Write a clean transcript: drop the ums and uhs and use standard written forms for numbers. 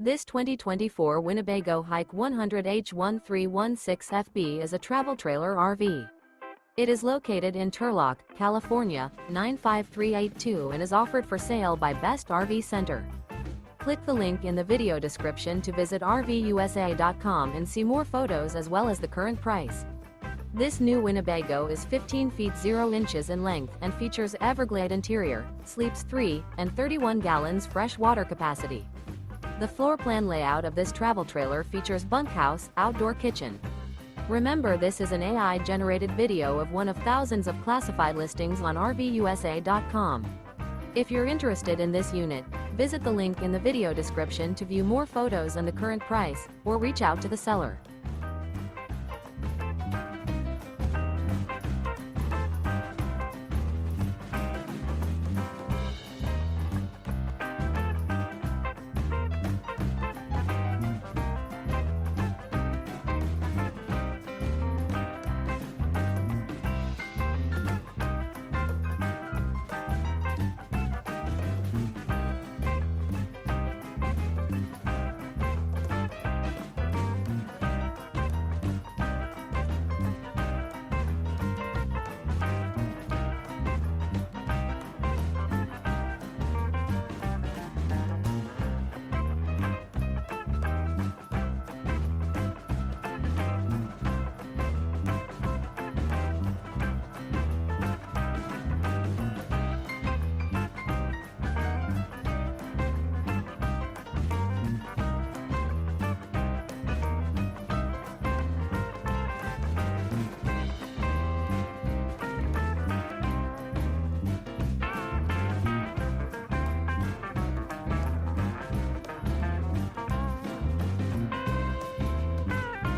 This 2024 Winnebago HIKE 100H1316FB is a travel trailer RV. It is located in Turlock, California, 95382 and is offered for sale by Best RV Center. Click the link in the video description to visit RVUSA.com and see more photos as well as the current price. This new Winnebago is 15 feet 0 inches in length and features Everglade interior, sleeps 3 and 31 gallons fresh water capacity. The floor plan layout of this travel trailer features bunkhouse, outdoor kitchen. Remember, this is an AI-generated video of one of thousands of classified listings on RVUSA.com. If you're interested in this unit, visit the link in the video description to view more photos and the current price, or reach out to the seller.